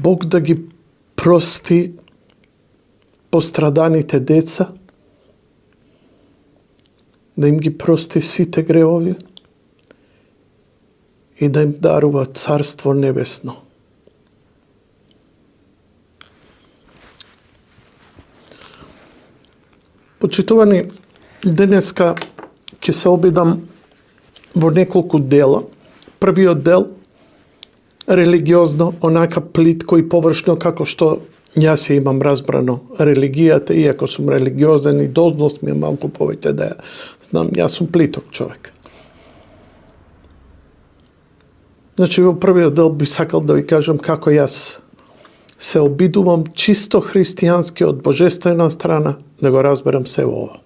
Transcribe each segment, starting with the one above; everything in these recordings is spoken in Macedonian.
Бог да ги прости постраданите деца, да им ги прости сите гревови и да им дарува Царство Небесно. Почитувани, денеска ќе се обидам во неколку дела. Првиот дел, религиозно, онака плитко и површно како што јас ја имам разбрано религијата, иако сум религиозен и должност ми е малку повеќе да ја знам, јас сум плиток човек. Значи, во првиот дел би сакал да ви кажам како јас се обидувам чисто христијански од божествена страна да го разберам се ово.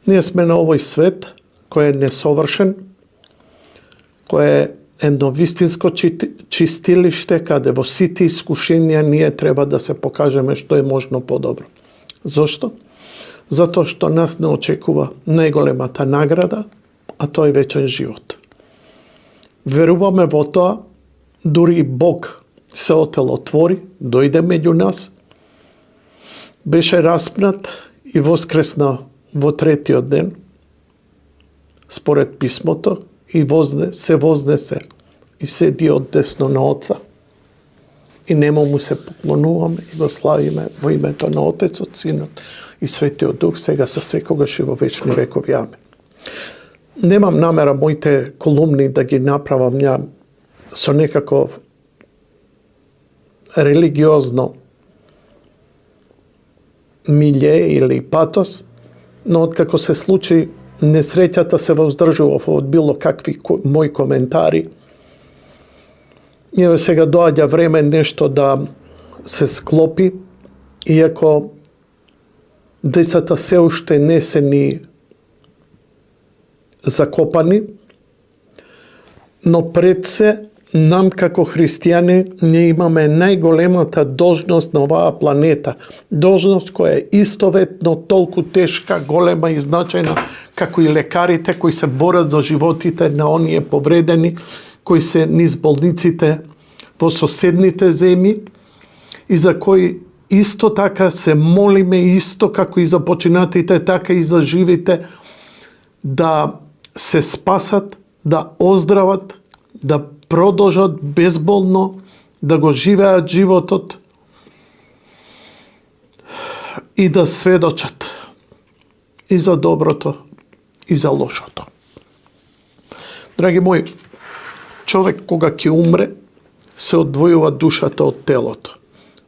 Ние сме на овој свет кој е несовршен, кој е едно вистинско чистилиште, каде во сите искушенија ние треба да се покажеме што е можно подобро. Зошто? Затоа што нас не очекува најголемата награда, а тоа е вечен живот. Веруваме во тоа, дури и Бог се отелотвори, дојде меѓу нас, беше распнат и воскресна во третиот ден, според писмото, и се вознесе и седи од десно на Отца. И нему му се поклонуваме и го славиме во името на Отецот, Синот и Светиот Дух, сега со секогаш и во вечни векови. Амин. Немам намера моите колумни да ги направам ја со некаков религиозно милје или патос, но откако се случи несреќата, се воздржував од било какви мои коментари. Еве сега доаѓа време нешто да се склопи, иако децата се уште не се ни закопани, но пред се, нам како христијани, ние имаме најголемата должност на оваа планета. Должност која е истоветно толку тешка, голема и значајна, како и лекарите кои се борат за животите на оние повредени, кои се низ болниците во соседните земји и за кои исто така се молиме, исто како и за починатите, така и за живите, да се спасат, да оздрават, да продолжат безболно да го живеат животот и да сведочат и за доброто и за лошото. Драги мои, човек кога ќе умре, се одвојува душата од телото.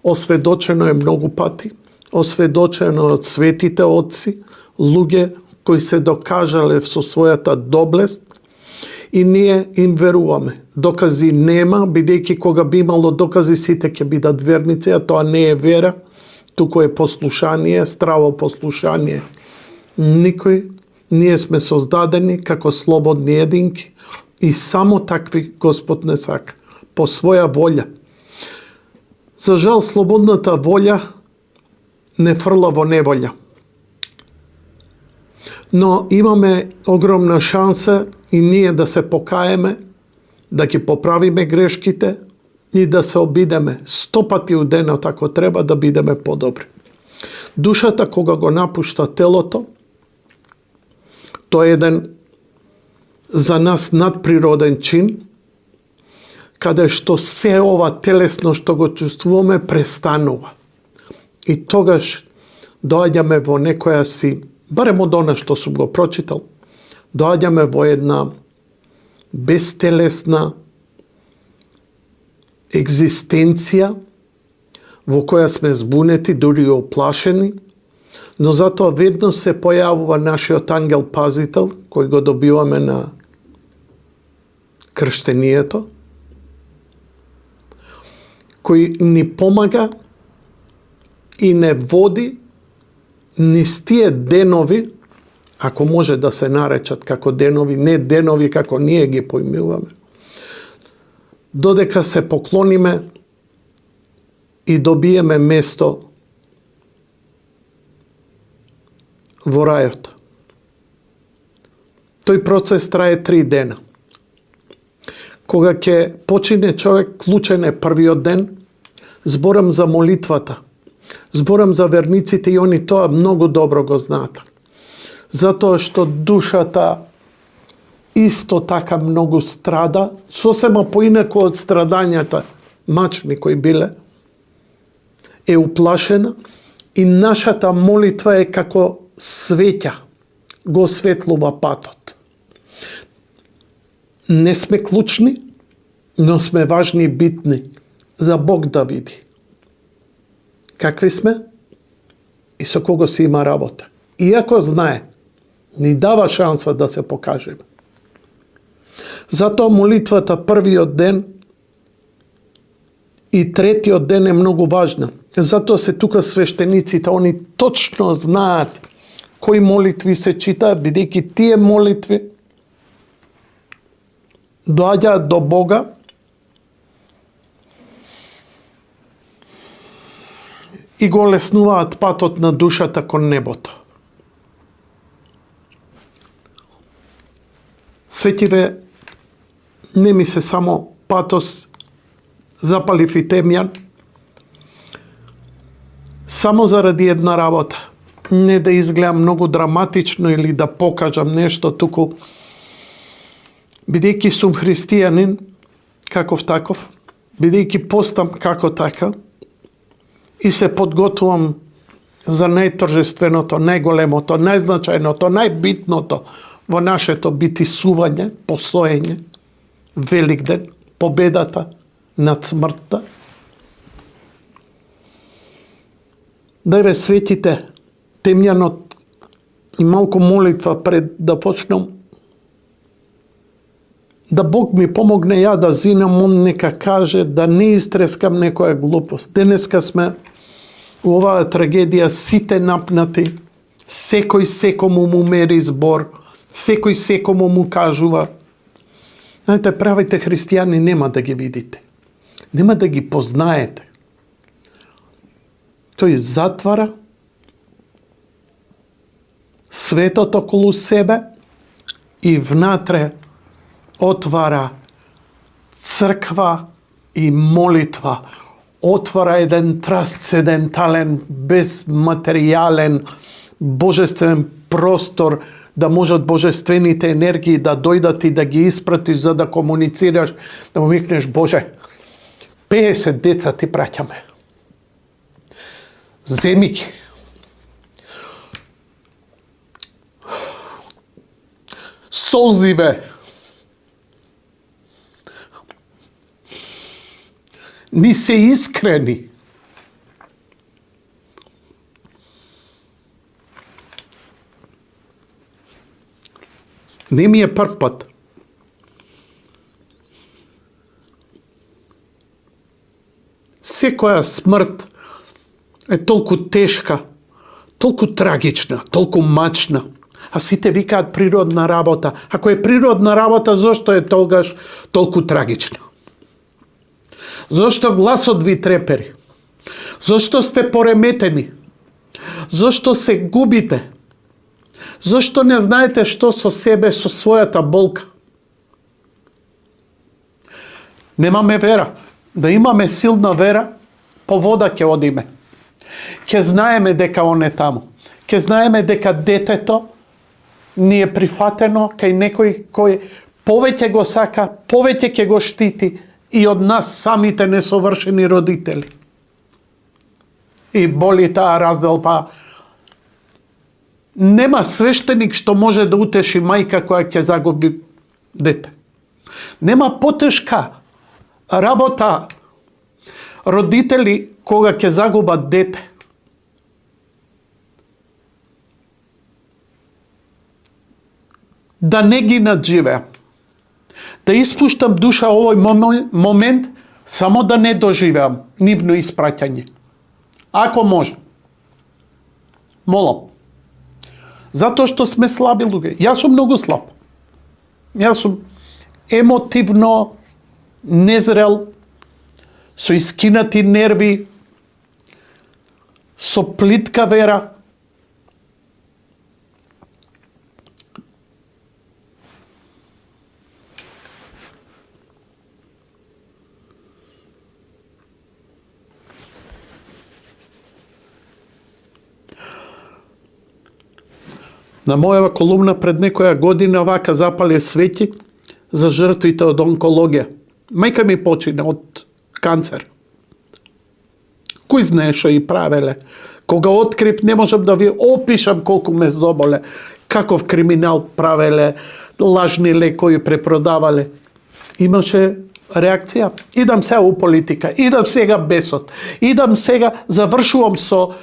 Осведочено е многу пати, осведочено од светите отци, луѓе кои се докажале со својата доблест, и ние им веруваме. Докази нема, бидејќи кога би имало докази, сите ќе бидат верници, а тоа не е вера, туку е послушание, здраво послушание. Ние сме создадени како слободни единки и само такви Господ не сака, по своја волја. За жал, слободната волја не фрла во неволја. Но имаме огромна шанса и ние да се покаеме, да ги поправиме грешките и да се обидеме 100 пати у денот ако треба да бидеме подобри. Душата кога го напушта телото, тоа е еден за нас надприроден чин, каде што се ова телесно што го чувствуваме престанува. И тогаш доаѓаме во некоја си, барем од она што сум го прочитал, доаѓаме во една безтелесна екзистенција во која сме збунети, дури и оплашени, но затоа веднаш се појавува нашиот ангел пазител, кој го добиваме на крштението, кој ни помага и не води низ тие денови, ако може да се наречат како денови, не денови како ние ги поимуваме, додека се поклониме и добиеме место во рајот. Тој процес трае 3 дена. Кога ќе почине човек, клучен е првиот ден, Зборам за молитвата. Зборам за верниците и они тоа многу добро го знаат. Затоа што душата исто така многу страда, сосема поинако од страдањата мачни кои биле, е уплашена и нашата молитва е како светја, го осветлува патот. Не сме клучни, но сме важни и битни за Бог да види. Какви сме и со кого си има работа. Иако знае, ни дава шанса да се покажеме. Затоа молитвата првиот ден и третиот ден е многу важна. Затоа се тука свештениците, они точно знаат кои молитви се читаат, бидејќи тие молитви доаѓаат до Бога и го леснуваат патот на душата кон небото. Светиве, не ми се само патос запалив и темјан, само заради една работа. Не да изгледам многу драматично или да покажам нешто, туку бидејќи сум христијанин, каков таков, бидејќи постам како така, и се подготвувам за најторжественото, најголемото, најзначајното, најбитното во нашето битисување, постоење, Великден, победата над смртта. Дајве светите темјанот и малку молитва пред да почнам, да Бог ми помогне ја да зинам, он нека каже, да не истрескам некоја глупост. Денеска сме у оваа трагедија сите напнати, секој секому му мери збор, секој секому му кажува. Знаете, правите христијани нема да ги видите. Нема да ги познаете. Тој затвара светот околу себе и внатре отвара црква и молитва. Отвара еден трансцендентален, безматеријален, божествен простор, да можат божествените енергии да дојдат и да ги испратиш за да комуницираш, да му викнеш: Боже, 50 деца ти праќаме. Земи ги. Солзиве. Ни се искрени. Не ми е прв пат. Секоја смрт е толку тешка, толку трагична, толку мачна. А сите викаат природна работа. Ако е природна работа, зошто е тогаш толку трагична? Зошто гласот ви трепери? Зошто сте пореметени? Зошто се губите? Зошто не знаете што со себе, со својата болка? Немаме вера. Да имаме силна вера, по вода ќе одиме. Ќе знаеме дека он е таму. Ќе знаеме дека детето ни е прифатено кај некој кој повеќе го сака, повеќе ќе го штити и од нас самите несовршени родители. И боли таа разделба. Нема свештеник што може да утеши мајка која ќе загуби дете. Нема потешка работа родители кога ќе загубат дете. Да не ги надживеам. Да испуштам душа овој момент, само да не доживеам нивно испраќање. Ако може. Молам. Затоа што сме слаби луѓе. Јас сум многу слаб. Јас сум емотивно незрел, со искинати нерви, со плитка вера. На мојава колумна пред некоја година вака запале свети за жртвите од онкологија. Мајка ми почина од канцер. Кој знае што и правеле? Кога открив, не можам да ви опишам колку ме здоболе, каков криминал правеле, лажни лекови препродавале. Имаше реакција. Идам сега у политика, идам сега бесот, идам сега, завршувам со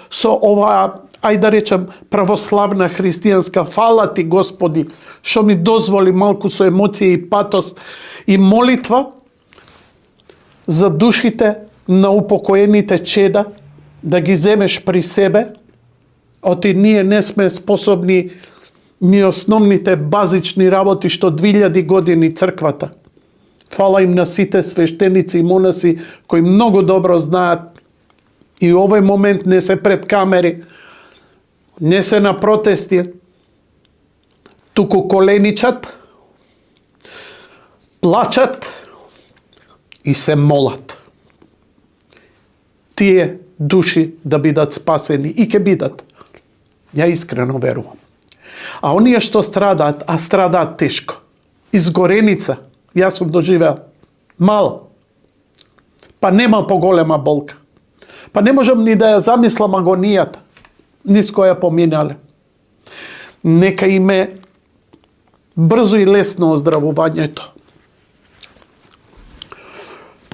оваа, ајде да речем, православна христијанска, фала ти Господи, што ми дозволи малку со емоција и патос и молитва за душите на упокоените чеда, да ги земеш при себе, оти ние не сме способни ни основните базични работи што 2000 години црквата. Фала им на сите свештеници и монаси кои многу добро знаат и овој момент не се пред камери, не се на протести, туку коленичат, плачат и се молат. Тие души да бидат спасени и ќе бидат. Ја искрено верувам. А оние што страдаат, а страдаат тешко, изгореница, јас сум доживеал, мало. Па нема поголема болка. Па не можам ни да ја замислам агонијата, низ која поминале. Нека име брзо и лесно оздравувањето.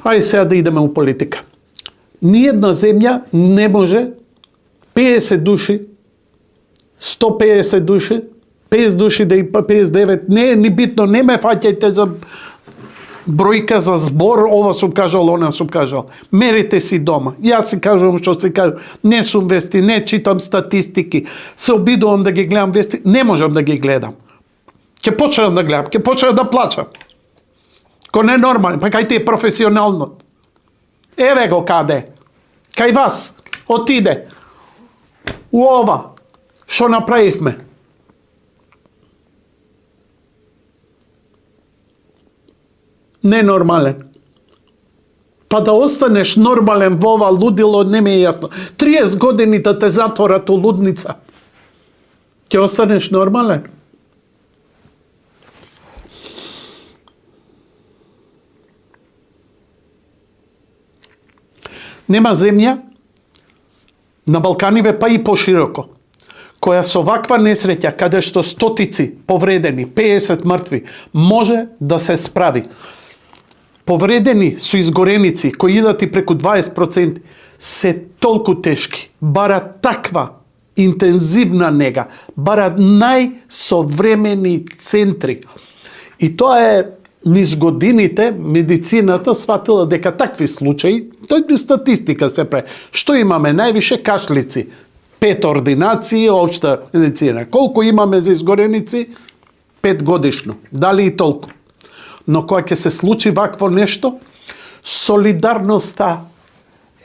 Ајде сега да идеме у политика. Ниједна земја не може 50 души, 150 души, 50 души да и 59, не е ни битно, не ме фаќајте за бројка, за збор, ова сум кажал, она сум кажал. Мерите си дома. Јас си кажувам што си кажувам. Не сум вести, не читам статистики. Се обидувам да ги гледам вести, не можам да ги гледам. Ќе почнам да гледам, ќе почнам да плачам. Ко не нормално, па кај ти е професионално. Еве го каде. Кај вас отиде. У ова што направивме. Ненормален. Па да останеш нормален во ова лудило не ми е јасно. 30 години да те затворат у лудница. Ќе останеш нормален? Нема земја на Балканиве, па и пошироко, која со ваква несреќа, каде што стотици повредени, 50 мртви, може да се справи. Повредени со изгореници, кои идат и преку 20%, се толку тешки. Бара таква интензивна нега, бара најсовремени центри. И тоа е низ годините медицината сватила дека такви случаи, тој би статистика се прави. Што имаме највише? Кашлици. 5 ординации, општа медицина. Колку имаме за изгореници? 5 годишно. Дали и толку. Но кога ќе се случи вакво нешто, солидарноста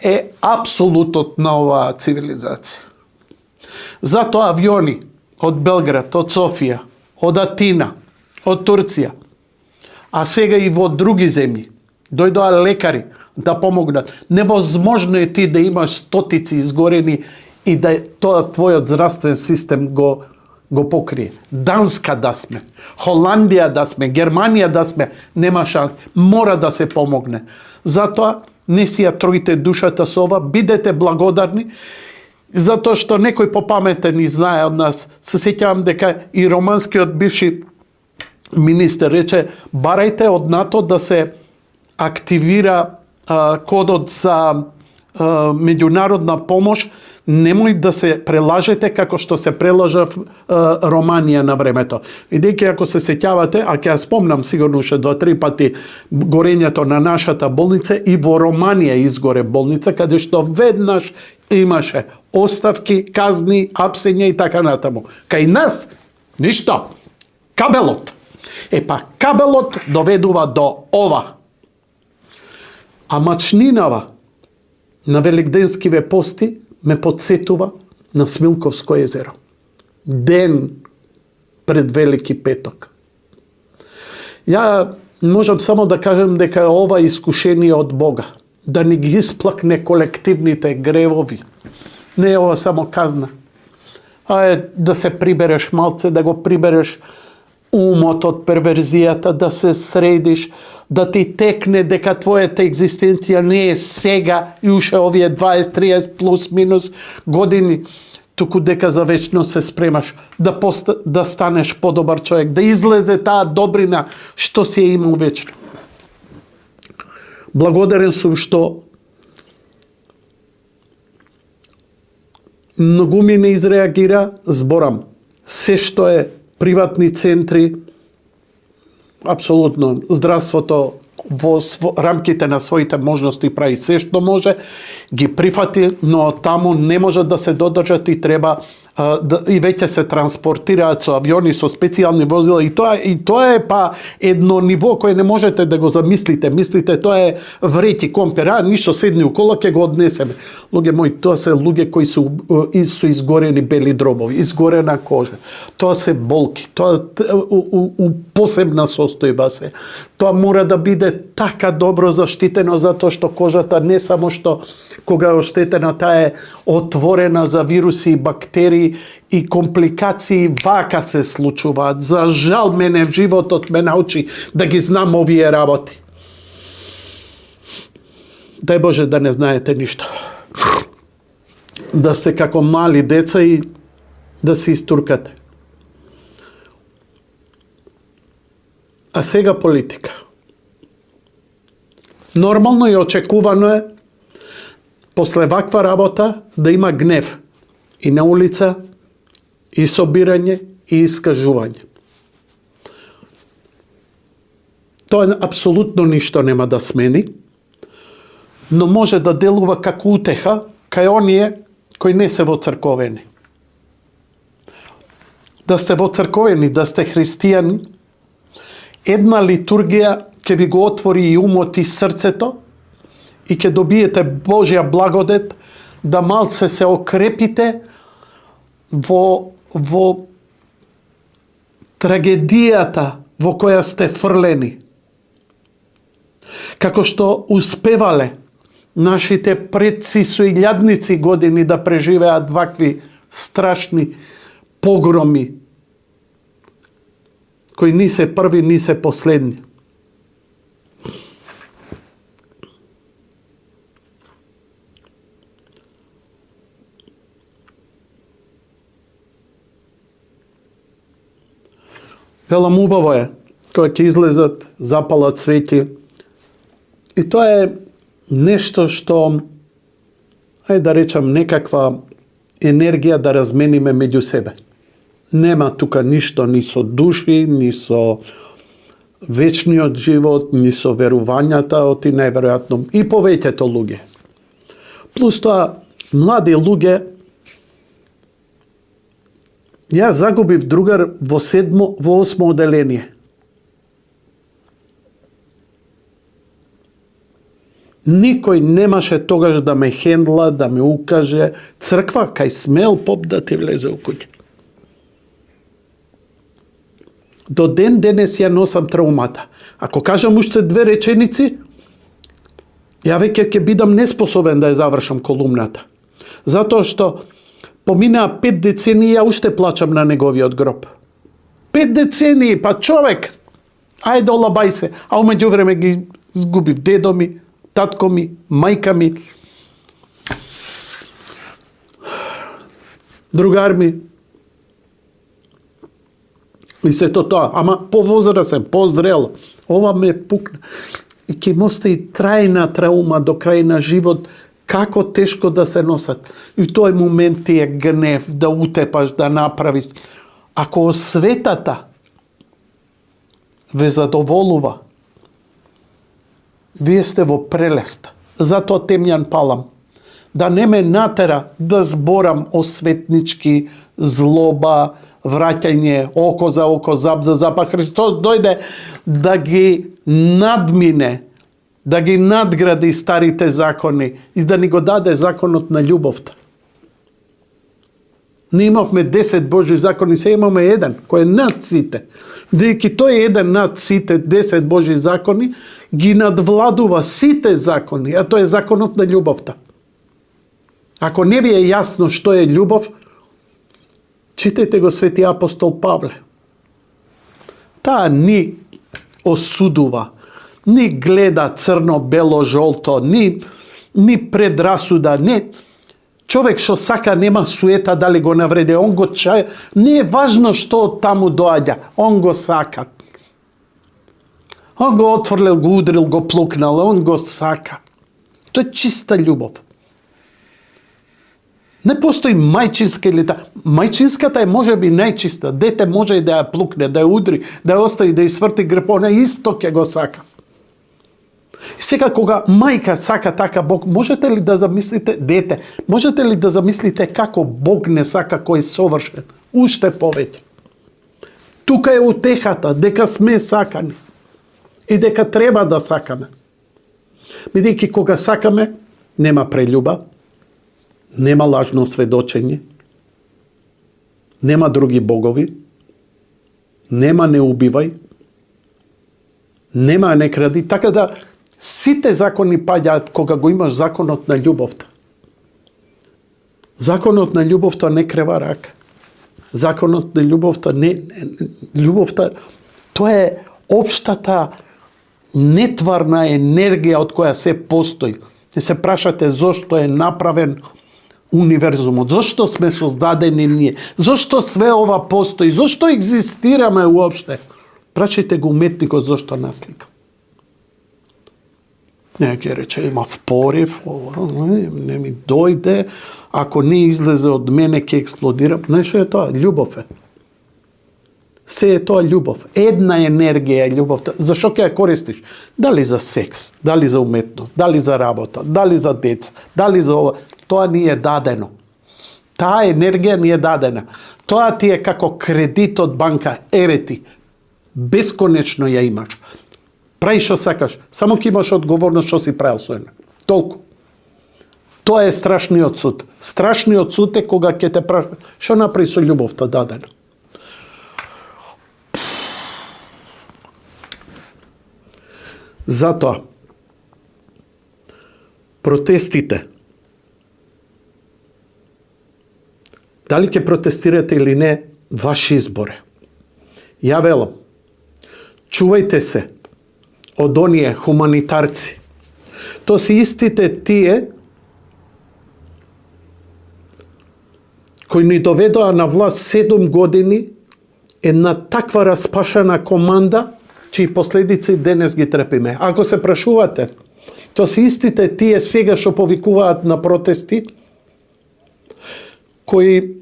е апсолутот на оваа цивилизација. Затоа авиони од Белград, од Софија, од Атина, од Турција, а сега и во други земји, дојдоа лекари да помогнат. Невозможно е ти да имаш стотици изгорени и да тоа твојот здравствен систем го покрие. Данска да сме, Холандија да сме, Германија да сме, нема шанс. Мора да се помогне. Затоа не си ја троите душата со ова, бидете благодарни, затоа што некој попаметен и знае од нас. Се сеќавам дека и романскиот бивши министер рече, барајте од НАТО да се активира кодот за меѓународна помош, немој да се прелажете како што се прелажа Романија на времето. Бидејќи ако се сеќавате, а ќе ја спомнам сигурно ше 2-3 пати горењето на нашата болница, и во Романија изгоре болница, каде што веднаш имаше оставки, казни, апсења и така натаму. Кај нас ништо. Кабелот. Кабелот доведува до ова. А мачнинава на великденскиве пости ме подсетува на Смилковско езеро. Ден пред Велики петок. Ја можам само да кажем дека ова искушение од Бога, да ни ги исплакне колективните гревови. Не е ова само казна. да се прибереш малце, да го прибереш умот од перверзијата, да се средиш, да ти текне дека твојата екзистенција не е сега и уште овие 20, 30 плюс минус години, туку дека за вечно се спремаш да станеш подобар човек, да излезе таа добрина што си е имал вечно. Благодарен сум што многу ми не изреагира, зборам, се што е приватни центри, апсолутно здравството во рамките на своите можности прави се што може, ги прифати, но таму не може да се додржат и треба и веќе се транспортираат со авиони, со специјални возила и тоа е па едно ниво кое не можете да го замислите. Мислите тоа е вреќи компер, ништо седни уколо ќе го однесеме. Луѓе мои, тоа се луѓе кои се изгорени бели дробови, изгорена кожа. Тоа се болки, тоа у посебна состојба се. Тоа мора да биде така добро заштитено затоа што кожата не само што кога е оштетена, таа е отворена за вируси и бактерии и компликации вака се случуваат. За жал мене животот ме научи да ги знам овие работи. Дај Боже да не знаете ништо. Да сте како мали деца и да се истуркате. А сега политика. Нормално и очекувано е после ваква работа да има гнев и на улица, и собирање, и искажување. Тоа апсолутно ништо нема да смени, но може да делува како утеха кај оние кои не се воцрковени. Да сте воцрковени, да сте христијани, една литургија ќе ви го отвори и умот и срцето и ќе добиете Божја благодет да малце се окрепите во трагедијата во која сте фрлени. Како што успевале нашите предци со илјадници години да преживеат вакви страшни погроми, кои ни се први, ни се последни. Велам, убаво е, кога ќе излезат, запалат свети. И тоа е нешто што, ајде да речам, некаква енергија да размениме меѓу себе. Нема тука ништо ни со души, ни со вечниот живот, ни со верувањата, оти најверојатно и повеќето луѓе. Плюс тоа, млади луѓе, јас загубив другар во 8 оделение. Никој немаше тогаш да ме хендла, да ме укаже, црква кај смел поп да ти влезе у куќа. До ден денес ја носам траумата. Ако кажам уште 2 реченици, ја веќе ќе бидам неспособен да ја завршам колумната. Затоа што поминаа 5 децении, ја уште плачам на неговиот гроб. 5 децении, па човек, ајде олабај се, а умеѓу време ги изгубив дедо ми, татко ми, мајка ми, другар ми. И сето тоа, ама повозрасен, позрел, ова ме пукна. И ќе му остави трајна траума до крај на живот, како тешко да се носат. И тој момент ти е гнев, да утепаш, да направиш. Ако осветата ве задоволува, вие сте во прелест. Затоа темјан палам. Да не ме натера да зборам осветнички, злоба, враќање, око за око, зап за зап. А Христос дојде да ги надмине, да ги надгради старите закони и да ни го даде законот на љубовта. Не имавме 10 Божи закони, се имаме еден, кој е над сите. Дејќи тој е еден над сите 10 Божи закони, ги надвладува сите закони, а тој е законот на љубовта. Ако не ви е јасно што е љубов, Читајте го свети апостол Павле. Таа ни осудува, ни гледа црно, бело, жолто, ни предрасуда, не. Човек што сака нема суета дали го навреде, он го чаја, не е важно што од таму доаѓа, он го сака. Он го отврлил, го удрил, го плукнал, он го сака. Тоа е чиста љубов. Не постои мајчинска или та. Мајчинската е можеби најчиста. Дете може и да ја плукне, да ја удри, да ја остави, да ја сврти грепона, исто ќе го сака. И сега кога мајка сака така Бог, можете ли да замислите, дете, можете ли да замислите како Бог не сака кој е совршен? Уште повеќе. Тука е утехата, дека сме сакани. И дека треба да сакаме. Бидејќи кога сакаме, нема прелюба, нема лажно сведочење, нема други богови, нема не убивај, нема не кради, така да сите закони паѓаат кога го имаш законот на љубовта. Законот на љубовта не крева рака. Законот на љубовта љубовта, тоа е општата нетварна енергија од која се постои. Не се прашате зошто е направен универзумот, зошто сме создадени ние, зошто све ова постои, зошто екзистираме уопште. Прашајте го уметникот зошто наслика. Не ќе рече, имав порив, не ми дојде, ако не излезе од мене ќе експлодирам. Знаеш што е тоа? Љубов е. Се е тоа љубов. Една енергија е љубовта. Зашо ќе ја користиш? Дали за секс, дали за уметност, дали за работа, дали за деца, дали за ова. Тоа ни е дадено. Таа енергија ни е дадена. Тоа ти е како кредит од банка. Еве ти. Бесконечно ја имаш. Прави што сакаш. Само ќе имаш одговорност што си правил со една. Толку. Тоа е страшниот суд. Страшниот суд е кога ќе те праша што направи со љубовта дадена. Затоа протестите. Дали ќе протестирате или не, ваш избор е. Ја велам, чувајте се од оние хуманитарци. То се истите тие кои ни доведоа на власт 7 години една таква распашана команда, чии последици денес ги трпиме. Ако се прашувате, то се истите тие сега што повикуваат на протести, кои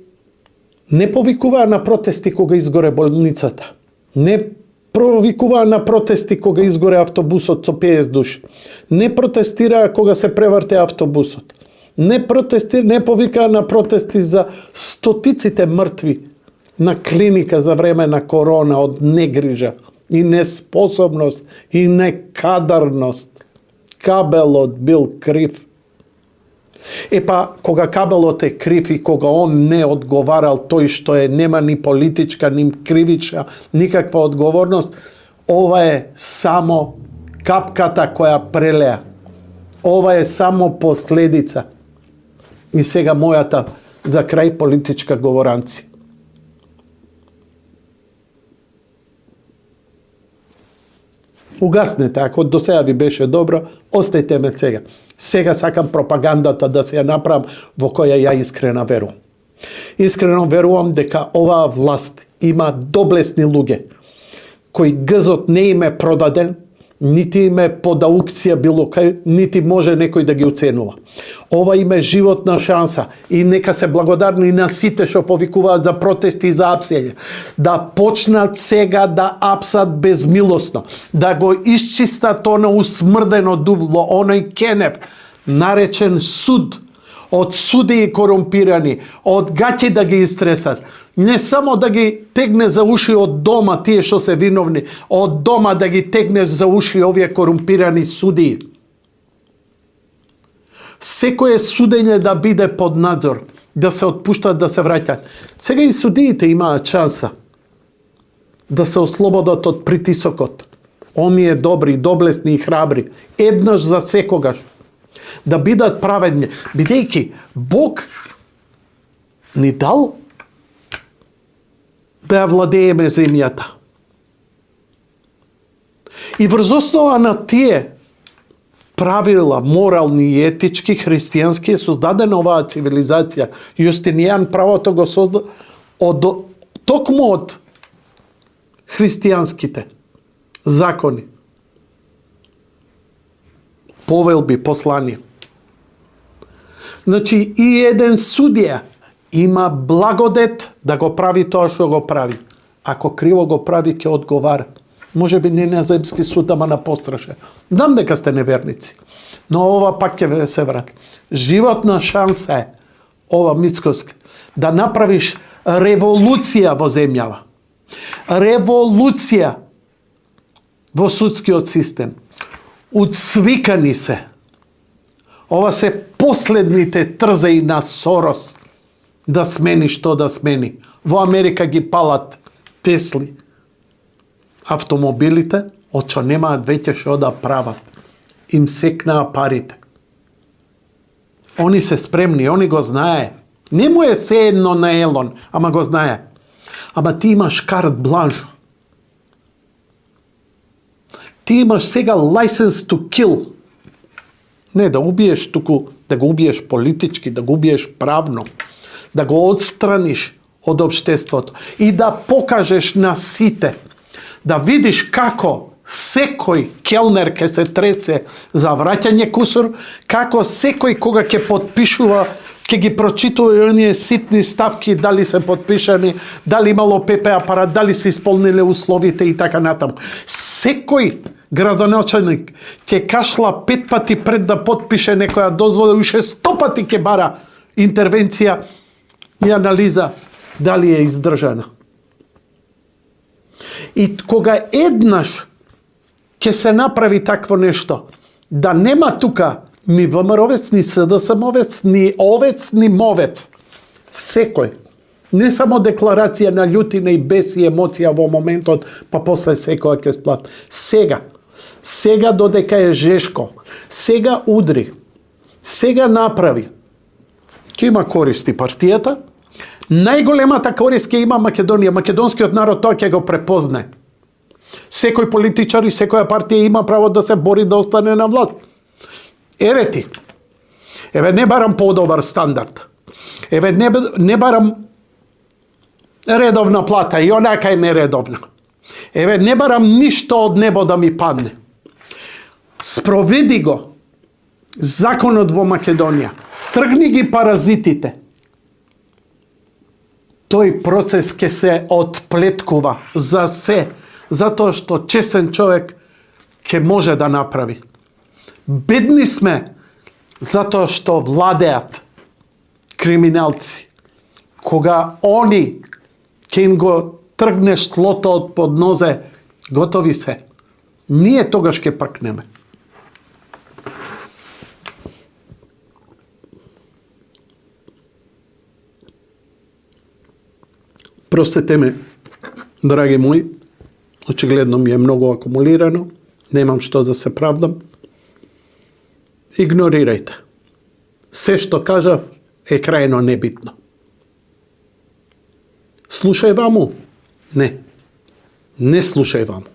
не повикуваа на протести кога изгоре болницата. Не повикуваа на протести кога изгоре автобусот со 50 души. Не протестираа кога се преврте автобусот. Не повикаа на протести за стотиците мртви на клиника за време на корона од негрижа и неспособност и некадарност. Кабелот бил крив. Кога Кабелот е крив и кога он не одговарал тој што е, нема ни политичка, ни кривична, никаква одговорност, ова е само капката која прелеа. Ова е само последица. И сега мојата за крај политичка говоранци. Угаснете, ако до сега ви беше добро, остајте ме сега. Сега сакам пропагандата да се ја направам во која ја искрено верувам. Искрено верувам дека оваа власт има доблесни луѓе, кои гзот не им е продаден, нити им е под аукција било кај, нити може некој да ги оценува. Ова им е животна шанса и нека се благодарни на сите што повикуваат за протести и за апсење. Да почнат сега да апсат безмилосно, да го исчистат оно усмрдено дувло, оној кенев, наречен суд, од судии корумпирани, од гаќи да ги истресат. Не само да ги тегне за уши од дома тие што се виновни, од дома да ги тегнеш за уши овие корумпирани судии. Секое судење да биде под надзор, да се отпуштат, да се враќат. Сега и судиите имаат шанса да се ослободат од притисокот. Оние добри, доблесни и храбри, еднаш за секогаш, да бидат праведни, бидејќи Бог ни дал да владееме земјата. И врз основа на тие правила, морални и етички, христијански, е создадена оваа цивилизација. Јустинијан правото го созда токму од христијанските закони, повелби, послани. Значи, и еден судија има благодет да го прави тоа што го прави. Ако криво го прави, ќе одговара. Може би не на земски суд, ама на постраше. Знам дека сте неверници, но ова пак ќе се врати. Животна шанса е, ова Мицкоска, да направиш револуција во земјава. Револуција во судскиот систем. Уцвикани се. Ова се последните трзеи на Сорос да смени што да смени. Во Америка ги палат Тесли. Автомобилите, очо немаат веќе што да прават. Им секнаа парите. Они се спремни, они го знае. Не му е се едно на Елон, ама го знае. Ама ти имаш карт бланш. Ти имаш сега license to kill. Не да убиеш, туку да го убиеш политички, да го убиеш правно, да го отстраниш од општеството и да покажеш на сите, да видиш како секој келнер ќе се тресе за враќање кусур, како секој кога ќе подпишува, ќе ги прочитува и оние ситни ставки, дали се подпишани, дали имало ПП апарат, дали се исполниле условите и така натаму. Секој градоначалник ќе кашла 5 пати пред да подпише некоја дозвола, уште 100 пати ќе бара интервенција и анализа дали е издржана. И кога еднаш ќе се направи такво нешто, да нема тука ни ВМРО-вец, ни СДСМ-овец, ни овец, ни мовец. Секој. Не само декларација на љутина и бес и емоција во моментот, па после секоја ќе сплат. Сега додека е жешко, сега удри, сега направи. Ќе има користи партијата. Најголемата корист ќе има Македонија. Македонскиот народ тоа ќе го препознае. Секој политичар и секоја партија има право да се бори да остане на власт. Еве ти. Еве не барам подобар стандард. Еве не барам редовна плата и онака е нередовна. Еве не барам ништо од небо да ми падне. Спроведи го законот во Македонија. Тргни ги паразитите. Тој процес ќе се отплеткува за се, затоа што чесен човек ќе може да направи. Бедни сме затоа што владеат криминалци. Кога они ќе им го тргнеш тлото од под нозе, готови се. Ние тогаш ќе пркнеме. Простете ме, драги мои, очигледно ми е многу акумулирано, немам што да се правдам. Игнорирајте. Се што кажав е крајно небитно. Слушај ваму? Не. Не слушај ваму.